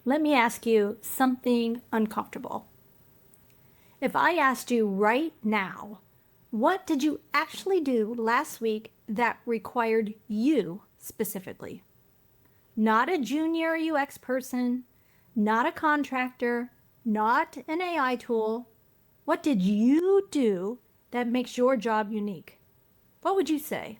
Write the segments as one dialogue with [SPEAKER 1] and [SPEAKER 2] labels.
[SPEAKER 1] Let me ask you something uncomfortable. If I asked you right now, what did you actually do last week that required you specifically? Not a junior UX person, not a contractor, not an AI tool. What did you do that makes your job unique? What would you say?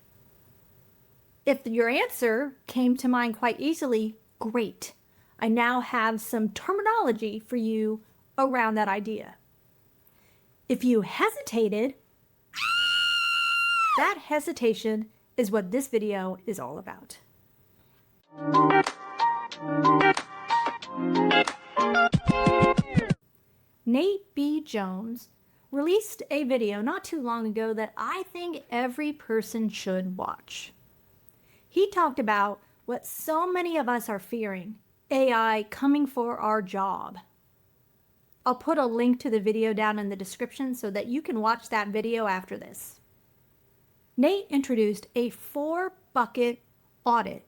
[SPEAKER 1] If your answer came to mind quite easily, great. I now have some terminology for you around that idea. If you hesitated, that hesitation is what this video is all about. Nate B. Jones released a video not too long ago that I think every person should watch. He talked about what so many of us are fearing, AI coming for our job. I'll put a link to the video down in the description so that you can watch that video after this. Nate introduced a 4-bucket audit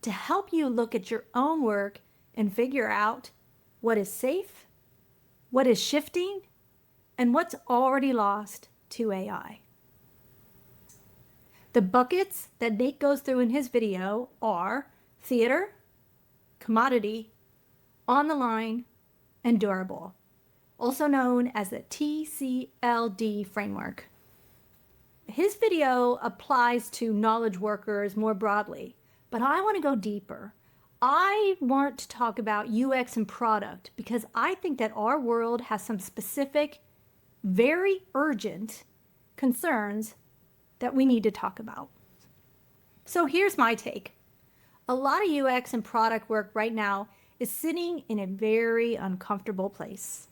[SPEAKER 1] to help you look at your own work and figure out what is safe, what is shifting, and what's already lost to AI. The buckets that Nate goes through in his video are theater, commodity, on the line, and durable, also known as the TCLD framework. His video applies to knowledge workers more broadly, but I want to go deeper. I want to talk about UX and product because I think that our world has some specific, very urgent concerns that we need to talk about. So here's my take. A lot of UX and product work right now is sitting in a very uncomfortable place.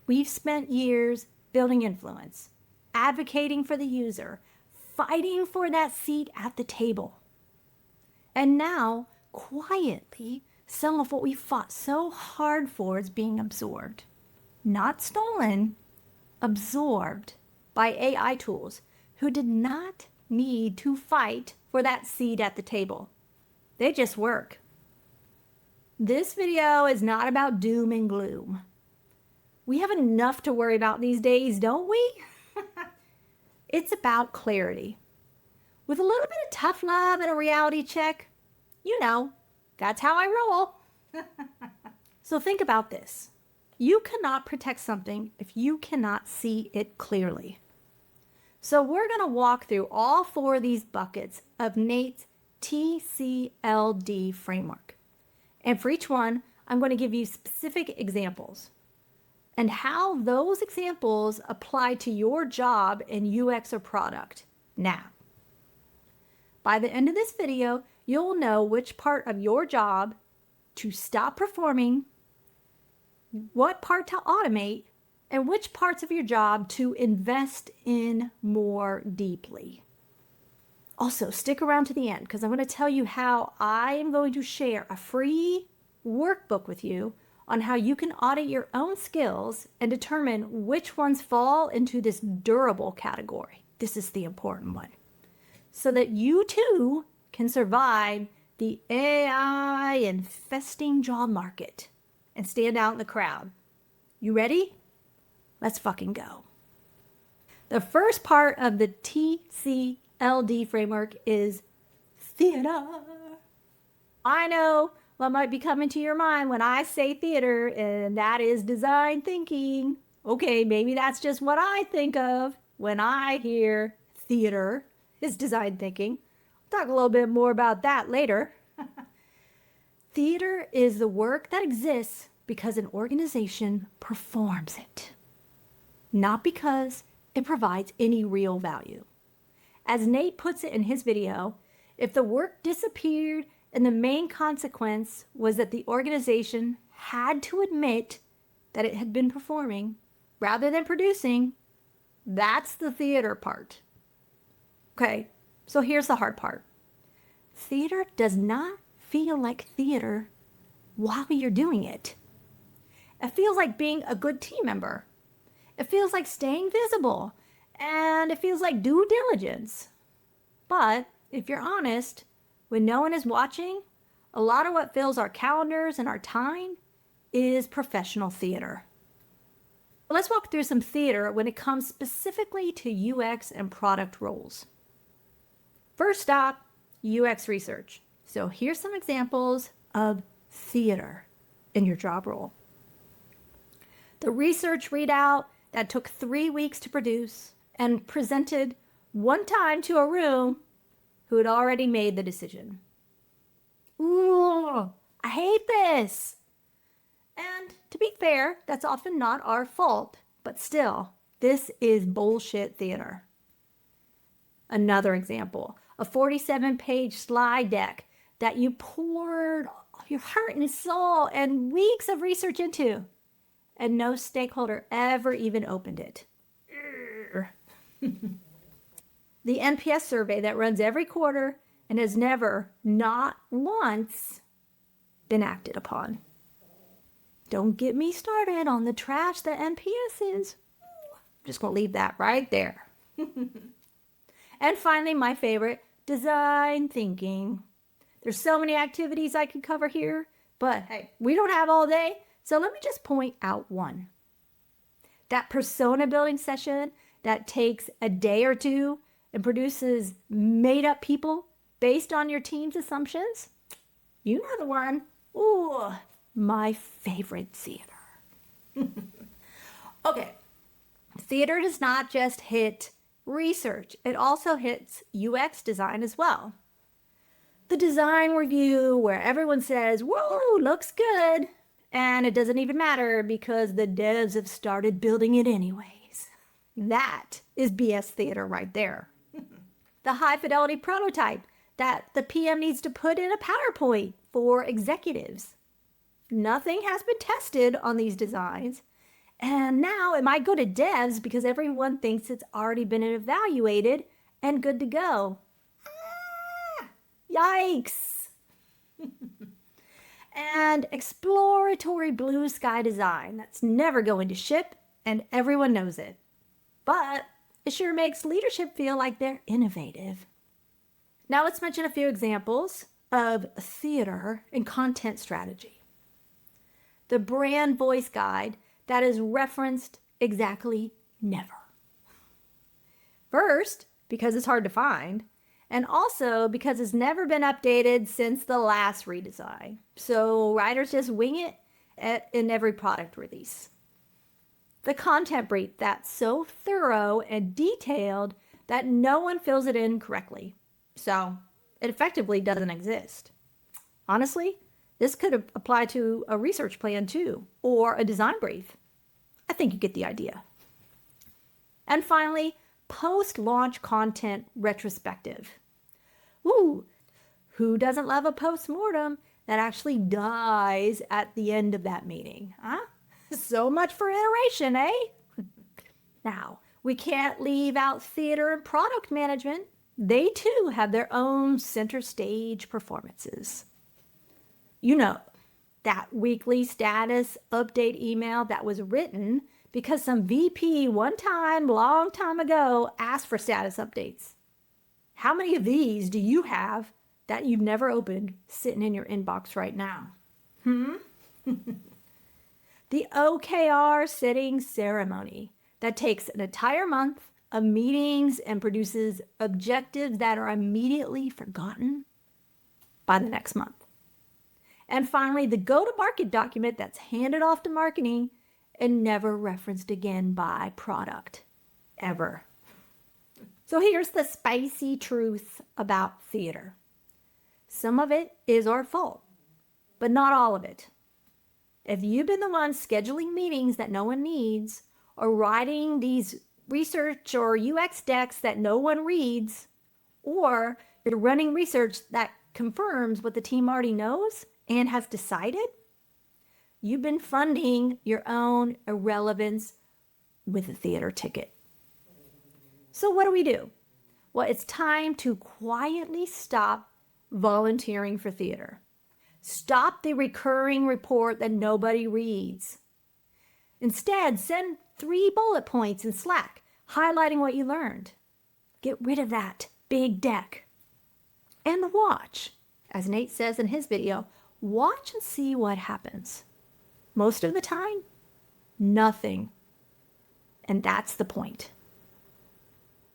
[SPEAKER 1] We've spent years building influence, advocating for the user, fighting for that seat at the table. And now, quietly, some of what we fought so hard for is being absorbed. Not stolen, absorbed by AI tools who did not need to fight for that seat at the table. They just work. This video is not about doom and gloom. We have enough to worry about these days, don't we? It's about clarity. With a little bit of tough love and a reality check, you know, that's how I roll. So think about this. You cannot protect something if you cannot see it clearly. So we're going to walk through all 4 of these buckets of Nate's TCLD framework. And for each one, I'm going to give you specific examples and how those examples apply to your job in UX or product now. By the end of this video, you'll know which part of your job to stop performing, what part to automate, and which parts of your job to invest in more deeply. Also, stick around to the end because I'm going to tell you how I am going to share a free workbook with you on how you can audit your own skills and determine which ones fall into this durable category. This is the important one. So that you too can survive the AI infesting job market and stand out in the crowd. You ready? Let's fucking go. The first part of the TCLD framework is theater. I know what might be coming to your mind when I say theater, and that is design thinking. Okay, maybe that's just what I think of when I hear theater is design thinking. I'll talk a little bit more about that later. Theater is the work that exists because an organization performs it, not because it provides any real value. As Nate puts it in his video, if the work disappeared and the main consequence was that the organization had to admit that it had been performing rather than producing, that's the theater part. Okay, so here's the hard part. Theater does not feel like theater while you're doing it. It feels like being a good team member. It feels like staying visible. And it feels like due diligence. But if you're honest, when no one is watching, a lot of what fills our calendars and our time is professional theater. Let's walk through some theater when it comes specifically to UX and product roles. First stop, UX research. So here's some examples of theater in your job role. The research readout that took 3 weeks to produce and presented one time to a room who had already made the decision. Ooh, I hate this. And to be fair, that's often not our fault, but still, this is bullshit theater. Another example, a 47-page slide deck that you poured your heart and soul and weeks of research into, and no stakeholder ever even opened it. The NPS survey that runs every quarter and has never, not once, been acted upon. Don't get me started on the trash that NPS is. I'm just going to leave that right there. And finally, my favorite, design thinking. There's so many activities I could cover here, but hey, we don't have all day, so let me just point out one. That persona building session that takes a day or two and produces made-up people based on your team's assumptions. You know the one. Ooh, my favorite theater. Okay, theater does not just hit research. It also hits UX design as well. The design review where everyone says, whoa, looks good. And it doesn't even matter because the devs have started building it anyways. That is BS theater right there. The high fidelity prototype that the PM needs to put in a PowerPoint for executives. Nothing has been tested on these designs. And now it might go to devs because everyone thinks it's already been evaluated and good to go. Ah, yikes. And exploratory blue sky design that's never going to ship and everyone knows it. But it sure makes leadership feel like they're innovative. Now let's mention a few examples of theater and content strategy. The brand voice guide that is referenced exactly never. First, because it's hard to find, and also because it's never been updated since the last redesign. So writers just wing it in every product release. The content brief that's so thorough and detailed that no one fills it in correctly. So it effectively doesn't exist. Honestly, this could apply to a research plan too, or a design brief. I think you get the idea. And finally, post-launch content retrospective. Ooh, who doesn't love a post-mortem that actually dies at the end of that meeting? Huh? So much for iteration, eh? Now, we can't leave out theater and product management. They too have their own center stage performances. You know, that weekly status update email that was written because some VP long time ago asked for status updates. How many of these do you have that you've never opened sitting in your inbox right now? The OKR setting ceremony that takes an entire month of meetings and produces objectives that are immediately forgotten by the next month. And finally, the go-to-market document that's handed off to marketing and never referenced again by product, ever. So here's the spicy truth about theater. Some of it is our fault, but not all of it. If you've been the one scheduling meetings that no one needs, or writing these research or UX decks that no one reads, or you're running research that confirms what the team already knows and has decided, you've been funding your own irrelevance with a theater ticket. So what do? Well, it's time to quietly stop volunteering for theater. Stop the recurring report that nobody reads. Instead, send 3 bullet points in Slack highlighting what you learned. Get rid of that big deck. And watch as Nate says in his video, watch and see what happens. Most of the time, nothing. And that's the point.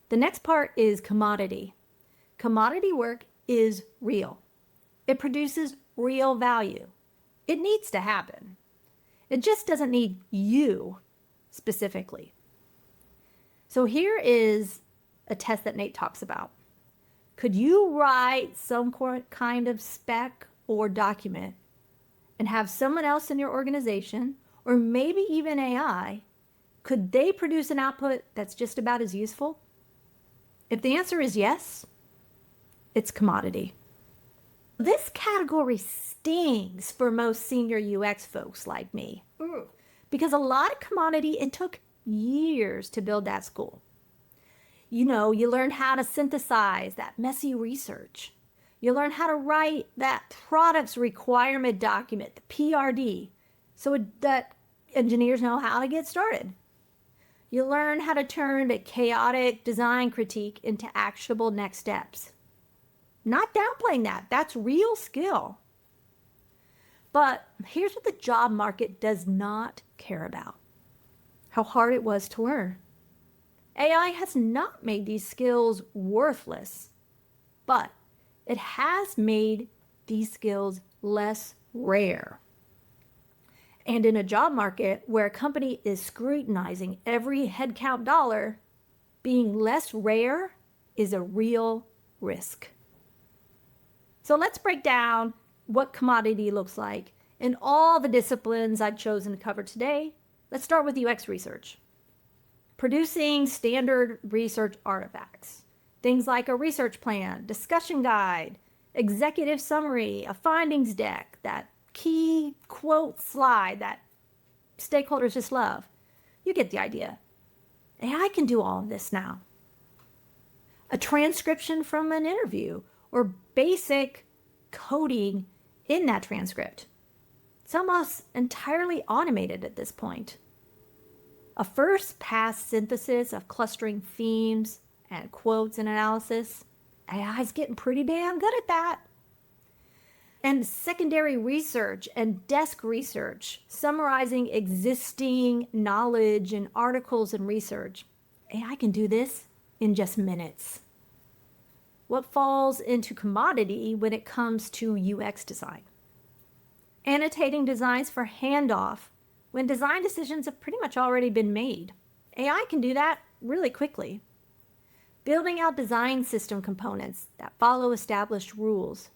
[SPEAKER 1] The next part is commodity. Commodity work is real. It produces real value. It needs to happen. It just doesn't need you specifically. So here is a test that Nate talks about. Could you write some kind of spec or document and have someone else in your organization, or maybe even AI, could they produce an output that's just about as useful? If the answer is yes, it's commodity. This category stings for most senior UX folks like me, because a lot of commodity, it took years to build that school. You know, you learned how to synthesize that messy research. You learn how to write that product's requirement document, the PRD, so that engineers know how to get started. You learn how to turn the chaotic design critique into actionable next steps. Not downplaying that. That's real skill. But here's what the job market does not care about: how hard it was to learn. AI has not made these skills worthless, but it has made these skills less rare. And in a job market where a company is scrutinizing every headcount dollar, being less rare is a real risk. So let's break down what commodity looks like in all the disciplines I've chosen to cover today. Let's start with UX research. Producing standard research artifacts. Things like a research plan, discussion guide, executive summary, a findings deck, that key quote slide that stakeholders just love. You get the idea. AI can do all of this now. A transcription from an interview or basic coding in that transcript. It's almost entirely automated at this point. A first pass synthesis of clustering themes and quotes and analysis. AI's getting pretty damn good at that. And secondary research and desk research, summarizing existing knowledge in articles and research. AI can do this in just minutes. What falls into commodity when it comes to UX design? Annotating designs for handoff when design decisions have pretty much already been made. AI can do that really quickly. Building out design system components that follow established rules.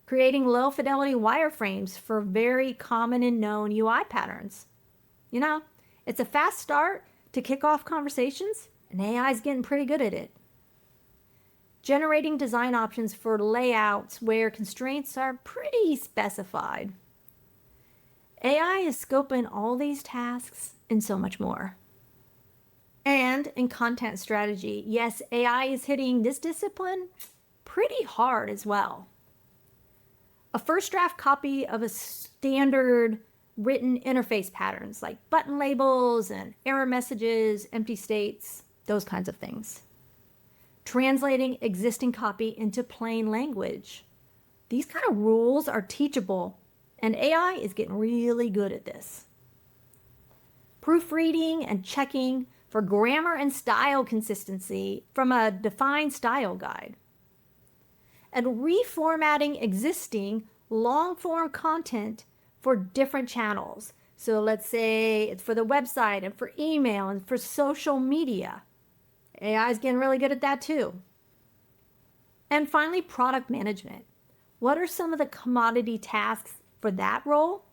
[SPEAKER 1] Creating low-fidelity wireframes for very common and known UI patterns. You know, it's a fast start to kick off conversations, and AI is getting pretty good at it. Generating design options for layouts where constraints are pretty specified. AI is scoping all these tasks and so much more. And in content strategy, yes, AI is hitting this discipline pretty hard as well. A first draft copy of a standard written interface patterns like button labels and error messages, empty states, those kinds of things. Translating existing copy into plain language. These kind of rules are teachable, and AI is getting really good at this. Proofreading and checking for grammar and style consistency from a defined style guide. And reformatting existing long-form content for different channels. So let's say it's for the website and for email and for social media. AI is getting really good at that too. And finally, product management. What are some of the commodity tasks for that role?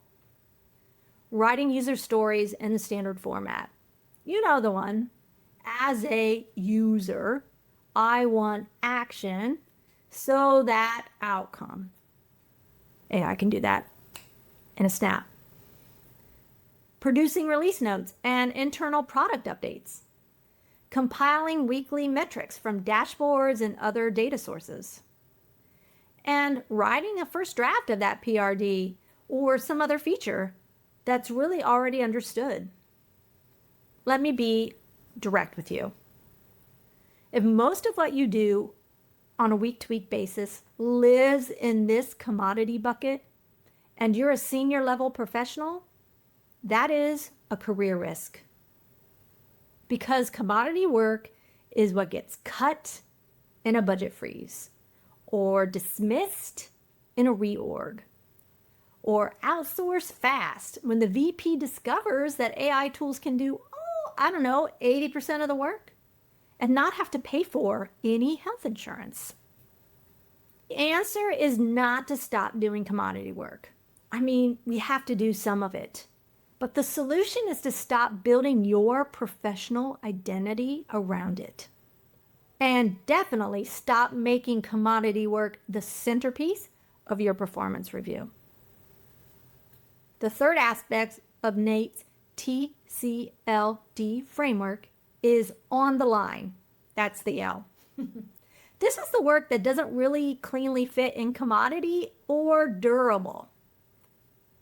[SPEAKER 1] Writing user stories in the standard format. You know the one. As a user, I want action, so that outcome. AI can do that in a snap. Producing release notes and internal product updates. Compiling weekly metrics from dashboards and other data sources. And writing a first draft of that PRD or some other feature that's really already understood. Let me be direct with you. If most of what you do on a week-to-week basis lives in this commodity bucket, and you're a senior level professional, that is a career risk. Because commodity work is what gets cut in a budget freeze, or dismissed in a reorg, or outsourced fast when the VP discovers that AI tools can do, 80% of the work and not have to pay for any health insurance. The answer is not to stop doing commodity work. I mean, we have to do some of it. But the solution is to stop building your professional identity around it. And definitely stop making commodity work the centerpiece of your performance review. The third aspect of Nate's TCLD framework is on the line. That's the L. This is the work that doesn't really cleanly fit in commodity or durable.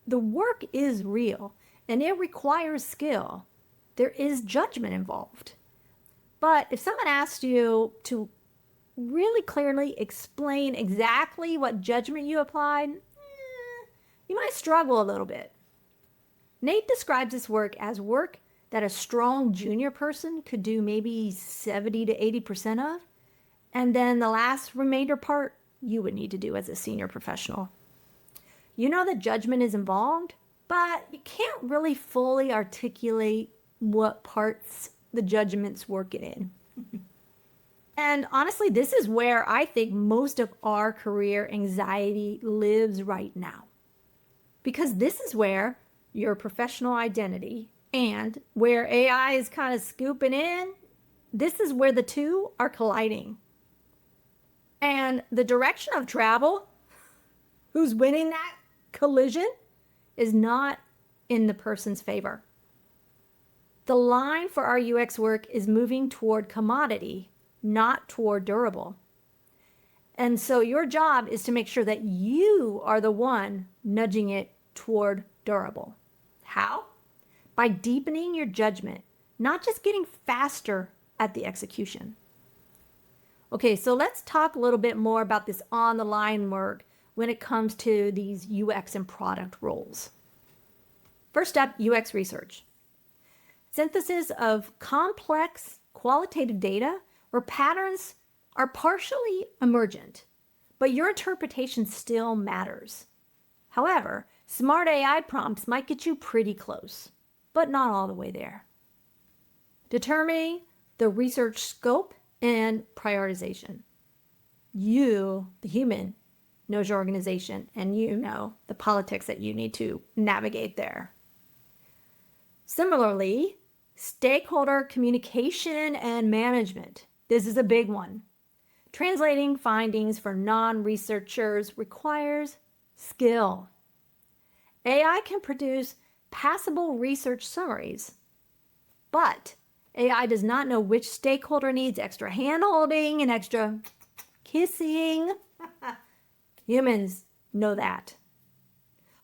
[SPEAKER 1] The work is real and it requires skill. There is judgment involved. But if someone asked you to really clearly explain exactly what judgment you applied, you might struggle a little bit. Nate describes this work as work that a strong junior person could do maybe 70 to 80% of, and then the last remainder part you would need to do as a senior professional. You know that judgment is involved, but you can't really fully articulate what parts the judgment's working in. And honestly, this is where I think most of our career anxiety lives right now. Because this is where your professional identity and where AI is kind of scooping in, this is where the two are colliding. And the direction of travel, who's winning that collision, is not in the person's favor. The line for our UX work is moving toward commodity, not toward durable. And so your job is to make sure that you are the one nudging it toward durable. How? By deepening your judgment, not just getting faster at the execution. Okay, so let's talk a little bit more about this on the line work when it comes to these UX and product roles. First up, UX research. Synthesis of complex qualitative data where patterns are partially emergent, but your interpretation still matters. However, smart AI prompts might get you pretty close, but not all the way there. Determining the research scope and prioritization. You, the human, knows your organization, and you know the politics that you need to navigate there. Similarly, stakeholder communication and management. This is a big one. Translating findings for non-researchers requires skill. AI can produce passable research summaries, but AI does not know which stakeholder needs extra hand-holding and extra kissing. Humans know that.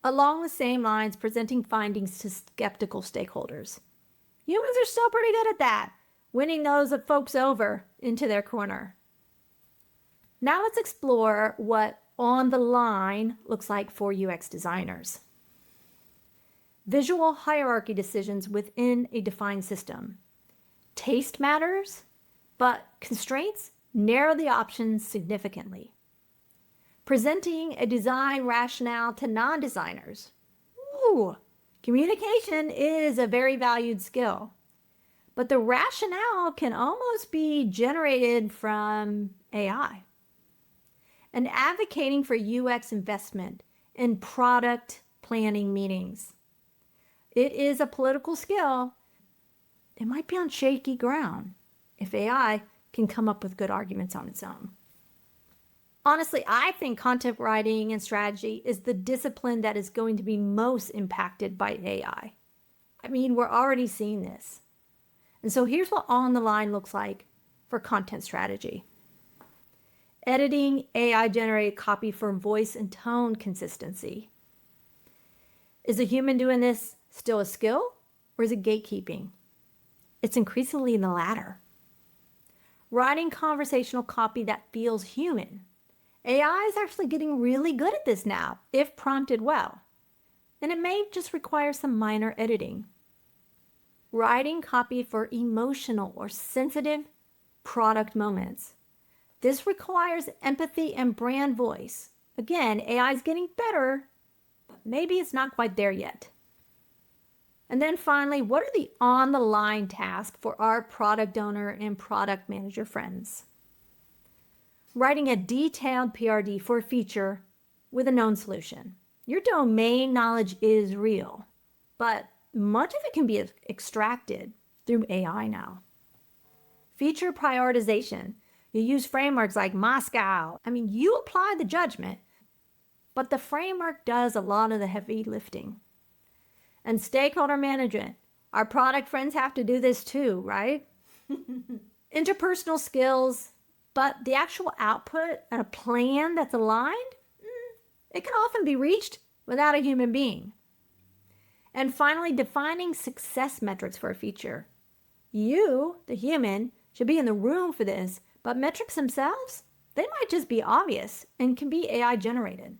[SPEAKER 1] Along the same lines, presenting findings to skeptical stakeholders. Humans are still pretty good at that, winning those folks over into their corner. Now let's explore what on the line looks like for UX designers. Visual hierarchy decisions within a defined system. Taste matters, but constraints narrow the options significantly. Presenting a design rationale to non-designers. Ooh, communication is a very valued skill, but the rationale can almost be generated from AI. And advocating for UX investment in product planning meetings. It is a political skill. It might be on shaky ground if AI can come up with good arguments on its own. Honestly, I think content writing and strategy is the discipline that is going to be most impacted by AI. I mean, we're already seeing this. And so here's what on the line looks like for content strategy. Editing AI-generated copy for voice and tone consistency. Is a human doing this still a skill, or is it gatekeeping? It's increasingly the latter. writing conversational copy that feels human. AI is actually getting really good at this now, if prompted well. And it may just require some minor editing. Writing copy for emotional or sensitive product moments. This requires empathy and brand voice. Again, AI is getting better, but maybe it's not quite there yet. And then finally, what are the on-the-line tasks for our product owner and product manager friends? Writing a detailed PRD for a feature with a known solution. Your domain knowledge is real, but much of it can be extracted through AI now. Feature prioritization. You use frameworks like Moscow. You apply the judgment, but the framework does a lot of the heavy lifting. And stakeholder management. Our product friends have to do this too, right? Interpersonal skills, but the actual output and a plan that's aligned, it can often be reached without a human being. And finally, defining success metrics for a feature. You, the human, should be in the room for this, but metrics themselves, they might just be obvious and can be AI generated.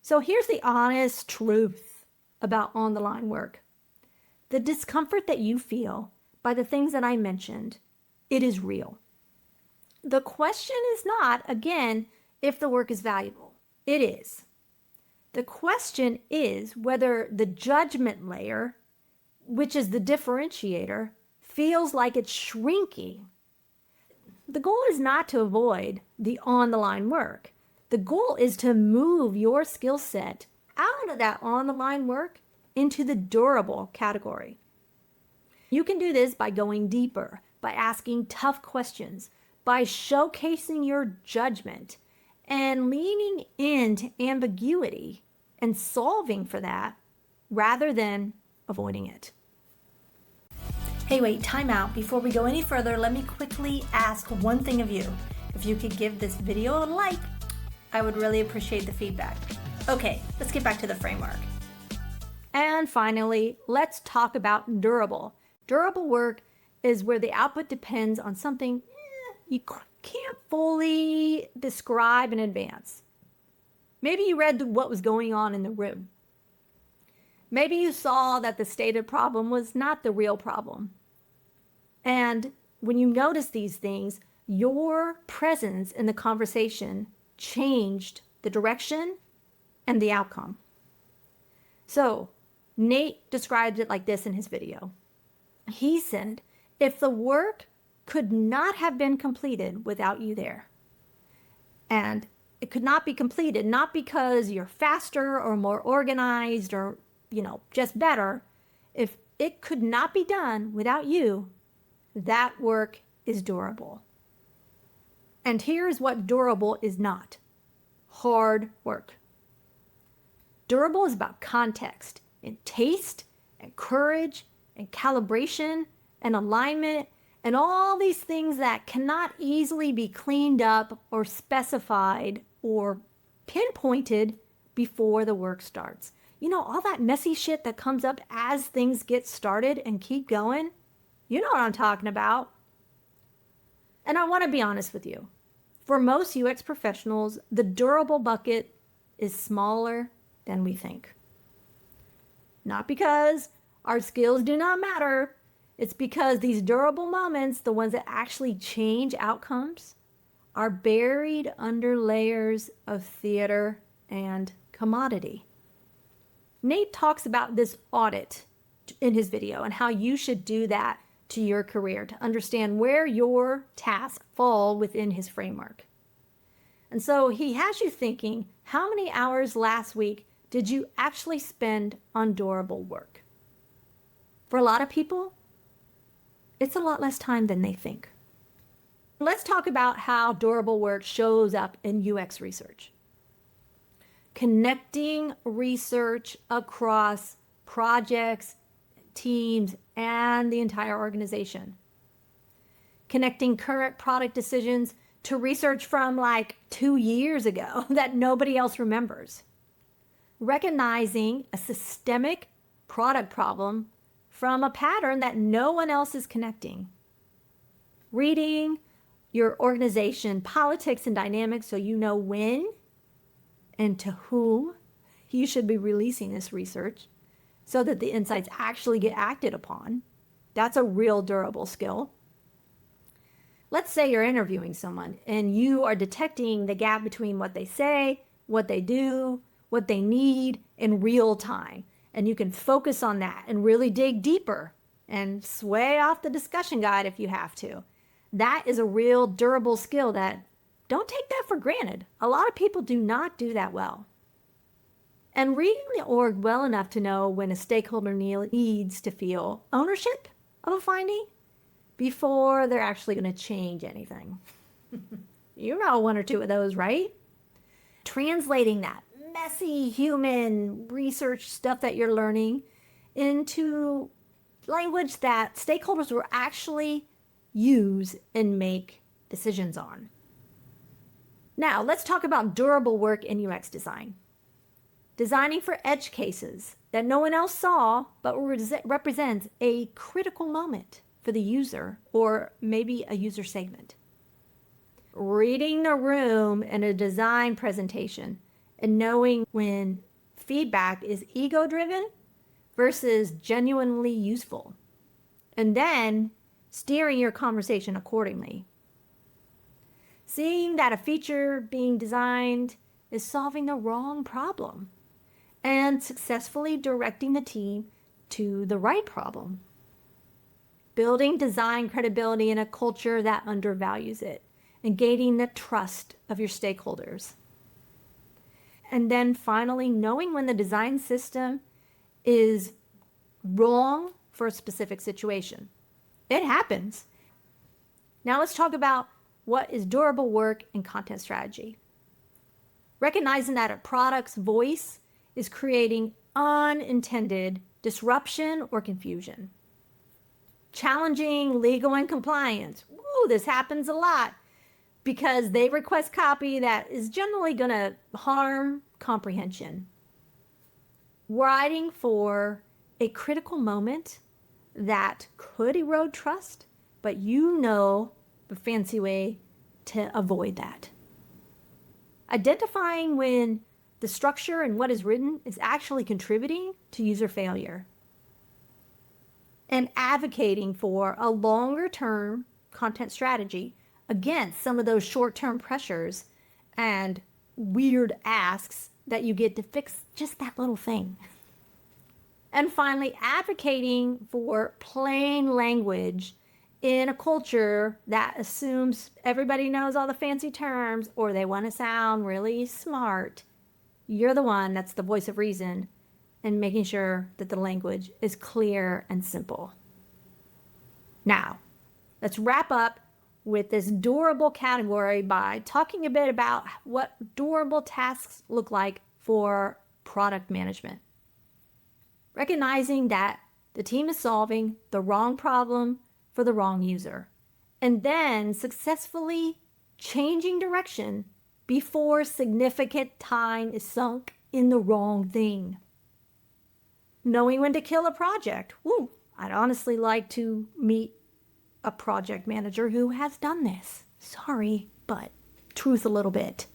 [SPEAKER 1] So here's the honest truth about on-the-line work. The discomfort that you feel by the things that I mentioned, it is real. The question is not, again, if the work is valuable. It is. The question is whether the judgment layer, which is the differentiator, feels like it's shrinking. The goal is not to avoid the on-the-line work. The goal is to move your skill set out of that on-the-line work into the durable category. You can do this by going deeper, by asking tough questions, by showcasing your judgment and leaning into ambiguity and solving for that rather than avoiding it. Hey, wait, time out. Before we go any further, let me quickly ask one thing of you. If you could give this video a like, I would really appreciate the feedback. Okay, let's get back to the framework. And finally, let's talk about durable. Durable work is where the output depends on something you can't fully describe in advance. Maybe you read what was going on in the room. Maybe you saw that the stated problem was not the real problem. And when you notice these things, your presence in the conversation changed the direction and the outcome. So Nate described it like this in his video. He said, if the work could not have been completed without you there, and it could not be completed, not because you're faster or more organized or, just better. If it could not be done without you, that work is durable. And here's what durable is not: hard work. Durable is about context and taste and courage and calibration and alignment and all these things that cannot easily be cleaned up or specified or pinpointed before the work starts. All that messy shit that comes up as things get started and keep going. You know what I'm talking about. And I want to be honest with you. For most UX professionals, the durable bucket is smaller than we think. Not because our skills do not matter. It's because these durable moments, the ones that actually change outcomes, are buried under layers of theater and commodity. Nate talks about this audit in his video and how you should do that to your career to understand where your tasks fall within his framework. And so he has you thinking, how many hours last week did you actually spend on durable work? For a lot of people, it's a lot less time than they think. Let's talk about how durable work shows up in UX research. Connecting research across projects, teams, and the entire organization. Connecting current product decisions to research from 2 years ago that nobody else remembers. Recognizing a systemic product problem from a pattern that no one else is connecting. Reading your organization politics and dynamics so you know when and to whom you should be releasing this research so that the insights actually get acted upon. That's a real durable skill. Let's say you're interviewing someone and you are detecting the gap between what they say, what they do, what they need in real time. And you can focus on that and really dig deeper and sway off the discussion guide if you have to. That is a real durable skill that don't take that for granted. A lot of people do not do that well. And reading the org well enough to know when a stakeholder needs to feel ownership of a finding before they're actually going to change anything. You know one or two of those, right? Translating that messy human research stuff that you're learning into language that stakeholders will actually use and make decisions on. Now, let's talk about durable work in UX design. Designing for edge cases that no one else saw but represents a critical moment for the user or maybe a user segment. Reading the room in a design presentation and knowing when feedback is ego-driven versus genuinely useful. And then steering your conversation accordingly. Seeing that a feature being designed is solving the wrong problem and successfully directing the team to the right problem. Building design credibility in a culture that undervalues it and gaining the trust of your stakeholders. And then finally, knowing when the design system is wrong for a specific situation. It happens. Now let's talk about what is durable work in content strategy. Recognizing that a product's voice is creating unintended disruption or confusion. Challenging legal and compliance. Ooh, this happens a lot because they request copy that is generally going to harm comprehension. Writing for a critical moment that could erode trust, but you know the fancy way to avoid that. Identifying when the structure and what is written is actually contributing to user failure. And advocating for a longer-term content strategy against some of those short-term pressures and weird asks that you get to fix just that little thing. And finally, advocating for plain language in a culture that assumes everybody knows all the fancy terms or they want to sound really smart. You're the one that's the voice of reason and making sure that the language is clear and simple. Now, let's wrap up with this durable category by talking a bit about what durable tasks look like for product management. Recognizing that the team is solving the wrong problem for the wrong user, and then successfully changing direction before significant time is sunk in the wrong thing. Knowing when to kill a project. Woo, I'd honestly like to meet a project manager who has done this. Sorry, but truth a little bit.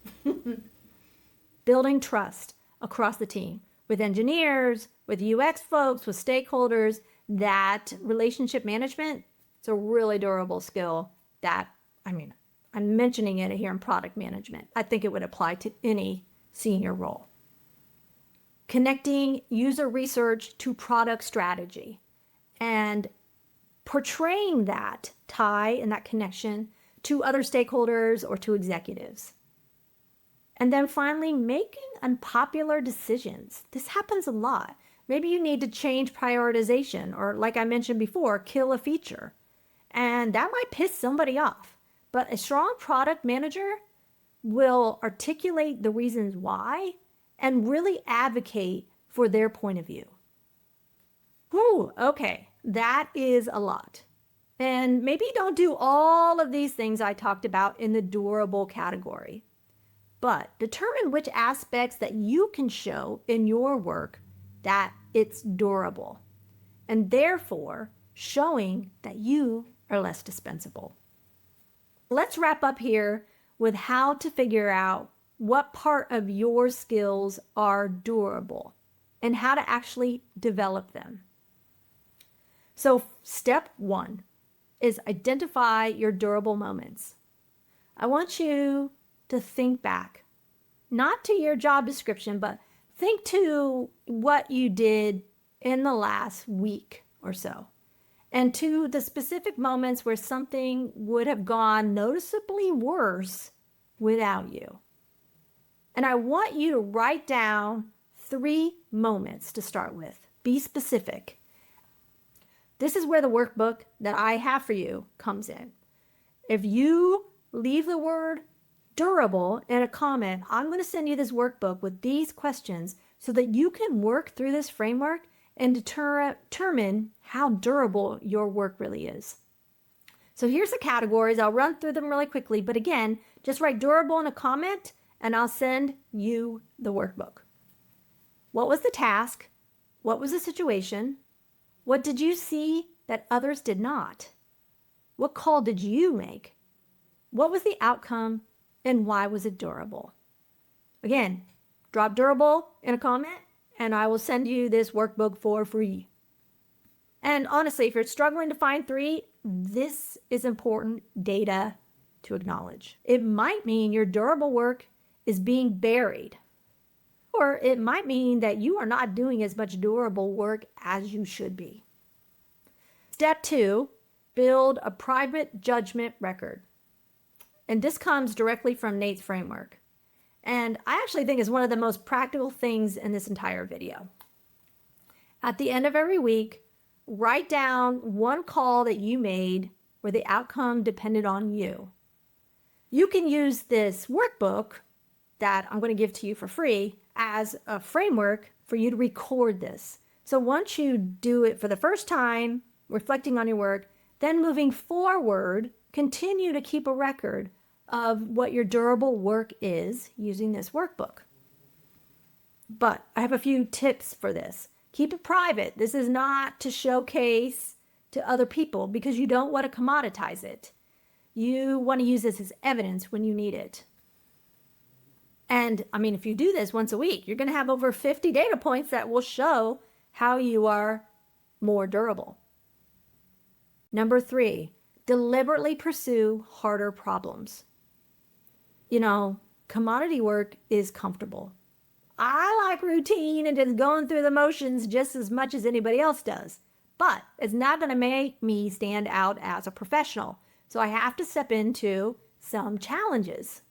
[SPEAKER 1] Building trust across the team with engineers, with UX folks, with stakeholders. That relationship management, it's a really durable skill that, I'm mentioning it here in product management. I think it would apply to any senior role. Connecting user research to product strategy and portraying that tie and that connection to other stakeholders or to executives. And then finally, making unpopular decisions. This happens a lot. Maybe you need to change prioritization or, like I mentioned before, kill a feature. And that might piss somebody off. But a strong product manager will articulate the reasons why and really advocate for their point of view. Whew, okay, that is a lot. And maybe don't do all of these things I talked about in the durable category, but determine which aspects that you can show in your work that it's durable, and therefore showing that you are less dispensable. Let's wrap up here with how to figure out what part of your skills are durable and how to actually develop them. So step 1 is identify your durable moments. I want you to think back, not to your job description, but think to what you did in the last week or so, and to the specific moments where something would have gone noticeably worse without you. And I want you to write down 3 moments to start with. Be specific. This is where the workbook that I have for you comes in. If you leave the word durable in a comment, I'm going to send you this workbook with these questions so that you can work through this framework and determine how durable your work really is. So here's the categories. I'll run through them really quickly, but again, just write durable in a comment and I'll send you the workbook. What was the task? What was the situation? What did you see that others did not? What call did you make? What was the outcome and why was it durable? Again, drop durable in a comment and I will send you this workbook for free. And honestly, if you're struggling to find 3, this is important data to acknowledge. It might mean your durable work is being buried, or it might mean that you are not doing as much durable work as you should be. Step 2, build a private judgment record. And this comes directly from Nate's framework. And I actually think is one of the most practical things in this entire video. At the end of every week, write down 1 call that you made where the outcome depended on you. You can use this workbook that I'm going to give to you for free as a framework for you to record this. So once you do it for the first time, reflecting on your work, then moving forward, continue to keep a record of what your durable work is using this workbook. But I have a few tips for this. Keep it private. This is not to showcase to other people because you don't want to commoditize it. You want to use this as evidence when you need it. And I mean, if you do this once a week, you're going to have over 50 data points that will show how you are more durable. Number 3, deliberately pursue harder problems. You know, commodity work is comfortable. I like routine and just going through the motions just as much as anybody else does. But it's not going to make me stand out as a professional. So I have to step into some challenges.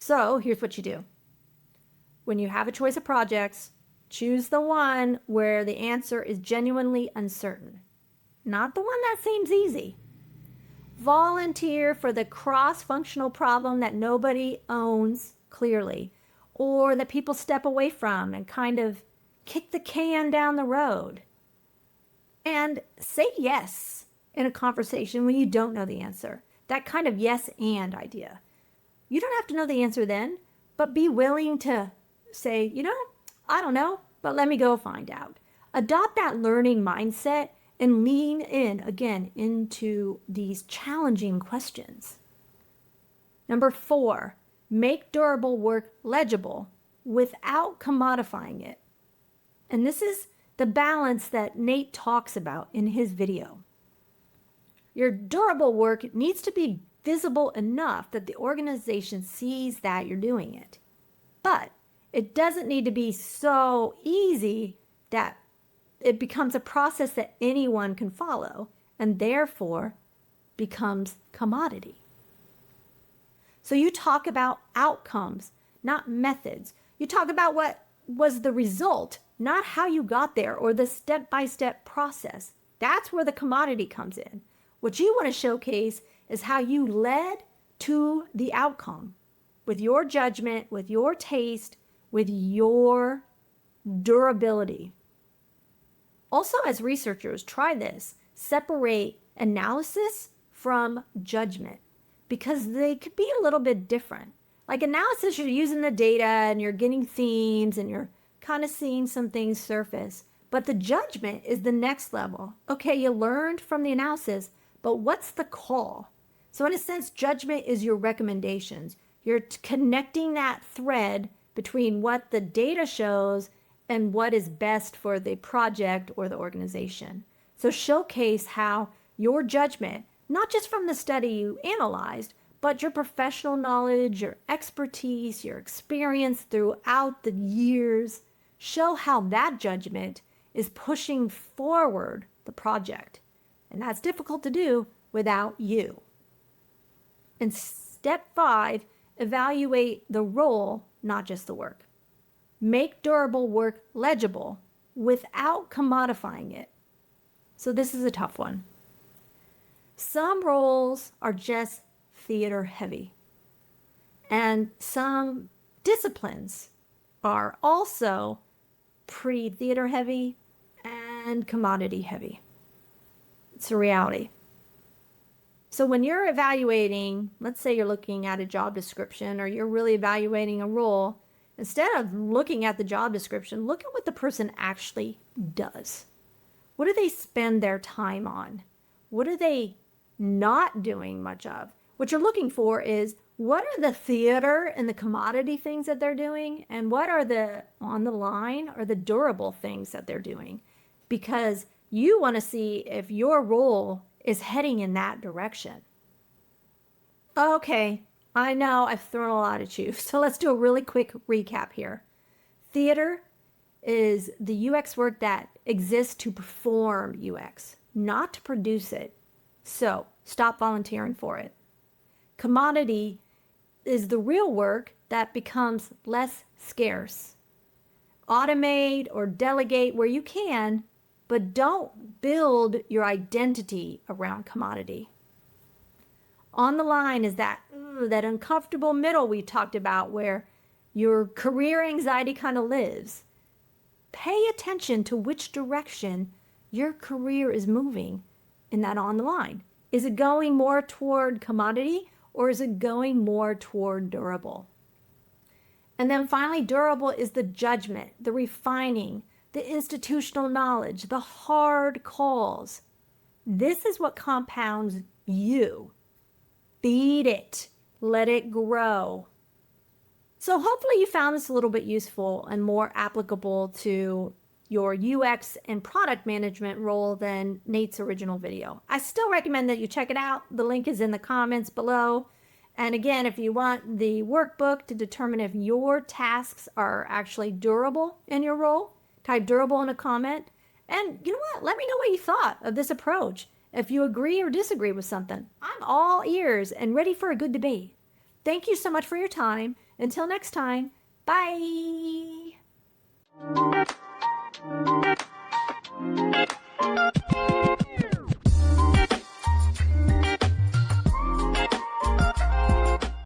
[SPEAKER 1] So here's what you do. When you have a choice of projects, choose the one where the answer is genuinely uncertain, not the one that seems easy. Volunteer for the cross-functional problem that nobody owns clearly, or that people step away from and kind of kick the can down the road. And say yes in a conversation when you don't know the answer. That kind of yes and idea. You don't have to know the answer then, but be willing to say, you know, I don't know, but let me go find out. Adopt that learning mindset and lean in again into these challenging questions. Number 4, make durable work legible without commodifying it. And this is the balance that Nate talks about in his video. Your durable work needs to be visible enough that the organization sees that you're doing it. But it doesn't need to be so easy that it becomes a process that anyone can follow and therefore becomes commodity. So you talk about outcomes, not methods. You talk about what was the result, not how you got there or the step-by-step process. That's where the commodity comes in. What you want to showcase is how you led to the outcome with your judgment, with your taste, with your durability. Also, as researchers, try this. Separate analysis from judgment because they could be a little bit different. Like analysis, you're using the data and you're getting themes and you're kind of seeing some things surface. But the judgment is the next level. Okay, you learned from the analysis, but what's the call? So in a sense, judgment is your recommendations. You're connecting that thread between what the data shows and what is best for the project or the organization. So showcase how your judgment, not just from the study you analyzed, but your professional knowledge, your expertise, your experience throughout the years, show how that judgment is pushing forward the project. And that's difficult to do without you. And step 5, evaluate the role, not just the work. Make durable work legible without commodifying it. So this is a tough one. Some roles are just theater heavy, and some disciplines are also pretty theater heavy and commodity heavy. It's a reality. So when you're evaluating, let's say you're looking at a job description or you're really evaluating a role, instead of looking at the job description, look at what the person actually does. What do they spend their time on? What are they not doing much of? What you're looking for is, what are the theater and the commodity things that they're doing? And what are the on the line or the durable things that they're doing? Because you want to see if your role is heading in that direction. Okay, I know I've thrown a lot at you, so let's do a really quick recap here. Theater is the UX work that exists to perform UX, not to produce it. So stop volunteering for it. Commodity is the real work that becomes less scarce. Automate or delegate where you can, but don't build your identity around commodity. On the line is that uncomfortable middle we talked about where your career anxiety kind of lives. Pay attention to which direction your career is moving in that on the line. Is it going more toward commodity or is it going more toward durable? And then finally, durable is the judgment, the refining, the institutional knowledge, the hard calls. This is what compounds you. Feed it. Let it grow. So hopefully you found this a little bit useful and more applicable to your UX and product management role than Nate's original video. I still recommend that you check it out. The link is in the comments below. And again, if you want the workbook to determine if your tasks are actually durable in your role, type durable in a comment. And you know what? Let me know what you thought of this approach. If you agree or disagree with something, I'm all ears and ready for a good debate. Thank you so much for your time. Until next time, bye.